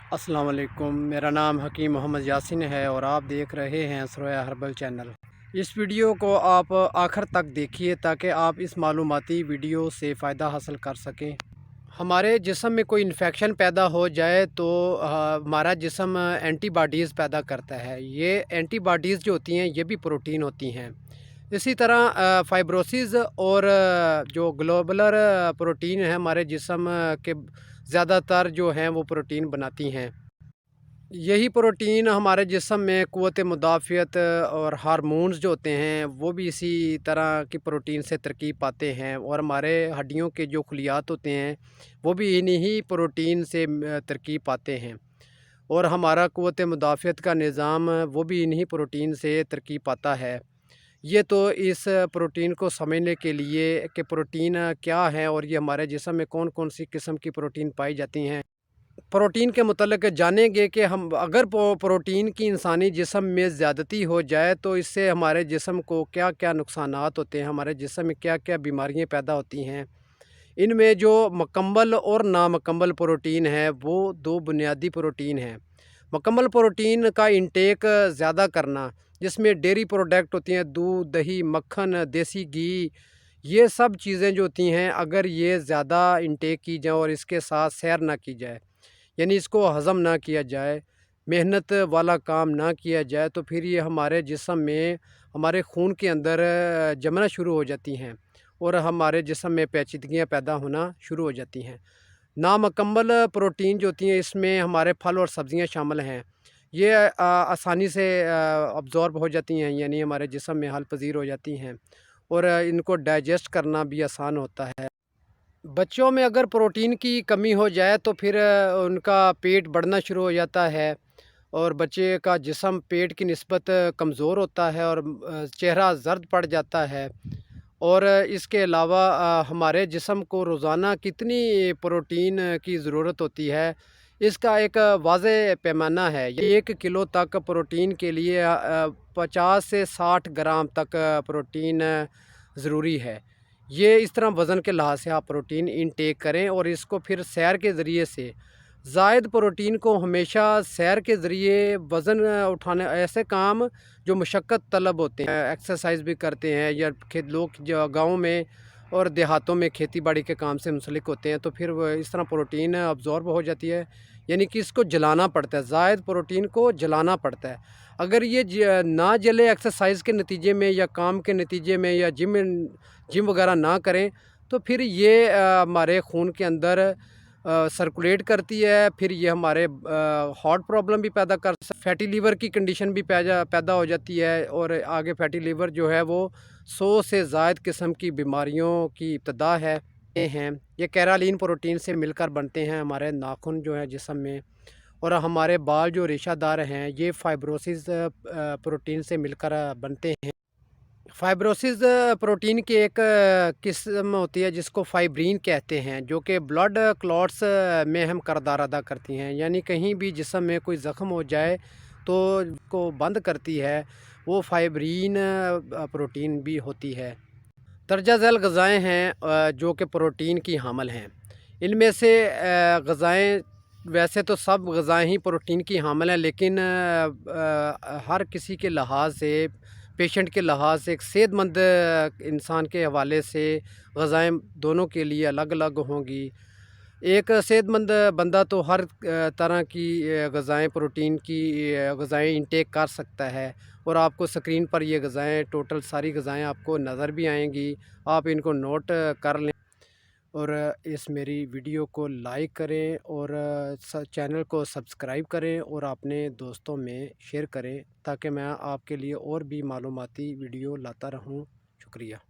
अस्सलाम वालेकुम। मेरा नाम हकीम मोहम्मद यासिन है और आप देख रहे हैं सरोया हर्बल चैनल। इस वीडियो को आप आखिर तक देखिए ताकि आप इस मालूमाती वीडियो से फ़ायदा हासिल कर सकें। हमारे जिस्म में कोई इन्फेक्शन पैदा हो जाए तो हमारा जिस्म एंटीबॉडीज़ पैदा करता है। ये एंटीबॉडीज़ जो होती हैं ये भी प्रोटीन होती हैं। इसी तरह फाइब्रोसिस और जो ग्लोबुलर प्रोटीन है हमारे जिस्म के ज़्यादातर जो हैं वो प्रोटीन बनाती हैं। यही प्रोटीन हमारे जिस्म में क़ुव्वत मुदाफ़ियत और हार्मोन्स जो होते हैं वो भी इसी तरह की प्रोटीन से तरकीब पाते हैं, और हमारे हड्डियों के जो खलियात होते हैं वो भी इन्हीं प्रोटीन से तरकीब पाते हैं, और हमारा क़ुव्वत मुदाफ़ियत का निज़ाम वो भी इन्हीं प्रोटीन से तरकीब पाता है। ये तो इस प्रोटीन को समझने के लिए कि प्रोटीन क्या है और ये हमारे जिस्म में कौन कौन सी किस्म की प्रोटीन पाई जाती हैं, प्रोटीन के मुतल्लिक़ जानेंगे कि हम अगर प्रोटीन की इंसानी जिस्म में ज़्यादती हो जाए तो इससे हमारे जिस्म को क्या क्या नुकसानात होते हैं, हमारे जिस्म में क्या क्या बीमारियाँ पैदा होती हैं। इनमें जो मुकम्मल और नामुकम्मल प्रोटीन है वो दो बुनियादी प्रोटीन हैं। मुकम्मल प्रोटीन का इंटेक ज़्यादा करना, जिसमें डेयरी प्रोडक्ट होती हैं, दूध, दही, मक्खन, देसी घी, ये सब चीज़ें जो होती हैं अगर ये ज़्यादा इंटेक की जाए और इसके साथ सैर ना की जाए, यानी इसको हज़म ना किया जाए, मेहनत वाला काम ना किया जाए, तो फिर ये हमारे जिस्म में, हमारे खून के अंदर जमना शुरू हो जाती हैं और हमारे जिस्म में पेचीदगियाँ पैदा होना शुरू हो जाती हैं। नामुकम्मल प्रोटीन जो होती हैं इसमें हमारे फल और सब्ज़ियाँ शामिल हैं। ये आसानी से अब्ज़ॉर्ब हो जाती हैं, यानी हमारे जिस्म में हल पज़ीर हो जाती हैं, और इनको डाइजेस्ट करना भी आसान होता है। बच्चों में अगर प्रोटीन की कमी हो जाए तो फिर उनका पेट बढ़ना शुरू हो जाता है, और बच्चे का जिस्म पेट की निस्बत कमज़ोर होता है और चेहरा ज़र्द पड़ जाता है। और इसके अलावा हमारे जिस्म को रोज़ाना कितनी प्रोटीन की ज़रूरत होती है, इसका एक वाज़ेह पैमाना है। ये 1 किलो तक प्रोटीन के लिए 50 से 60 ग्राम तक प्रोटीन ज़रूरी है। ये इस तरह वज़न के लिहाज से आप प्रोटीन इनटेक करें, और इसको फिर सैर के ज़रिए से ज़ायद प्रोटीन को हमेशा सैर के ज़रिए वज़न उठाने, ऐसे काम जो मशक्क़त तलब होते हैं, एक्सरसाइज भी करते हैं, या लोग जो गाँव में और देहातों में खेती बाड़ी के काम से मुंसलिक होते हैं, तो फिर वो इस तरह प्रोटीन अब्ज़ॉर्ब हो जाती है, यानी कि इसको जलाना पड़ता है, ज़ायद प्रोटीन को जलाना पड़ता है। अगर ये ना जले एक्सरसाइज के नतीजे में या काम के नतीजे में, या जिम वगैरह ना करें, तो फिर ये हमारे खून के अंदर सर्कुलेट करती है, फिर ये हमारे हार्ट प्रॉब्लम भी पैदा कर फैटी लीवर की कंडीशन भी पैदा हो जाती है, और आगे फैटी लीवर जो है वो 100 से ज़ायद किस्म की बीमारियों की इब्तिदा है। ये कैरालीन प्रोटीन से मिलकर बनते हैं हमारे नाखून जो है जिस्म में, और हमारे बाल जो रेशादार हैं ये फाइब्रोसिस प्रोटीन से मिलकर बनते हैं। फाइब्रोसिस प्रोटीन की एक किस्म होती है जिसको फाइब्रिन कहते हैं, जो कि ब्लड क्लॉट्स में अहम किरदार अदा करती हैं, यानी कहीं भी जिस्म में कोई ज़ख्म हो जाए तो को बंद करती है, वो फाइब्रिन प्रोटीन भी होती है। दर्जा झैल ग़िज़ाएँ हैं जो कि प्रोटीन की हामिल हैं। इनमें से ग़िज़ाएँ, वैसे तो सब ग़िज़ाएँ ही प्रोटीन की हामिल हैं, लेकिन हर किसी के लिहाज से, पेशेंट के लिहाज से, एक सेहतमंद इंसान के हवाले से ग़िज़ाएँ दोनों के लिए अलग अलग होंगी। एक सेहतमंद बंदा तो हर तरह की ग़िज़ाएँ, प्रोटीन की ग़िज़ाएँ इंटेक कर सकता है, और आपको स्क्रीन पर ये ग़िज़ाएँ, टोटल सारी ग़िज़ाएँ आपको नज़र भी आएंगी। आप इनको नोट कर लें, और इस मेरी वीडियो को लाइक करें, और चैनल को सब्सक्राइब करें, और अपने दोस्तों में शेयर करें, ताकि मैं आपके लिए और भी मालूमाती वीडियो लाता रहूं। शुक्रिया।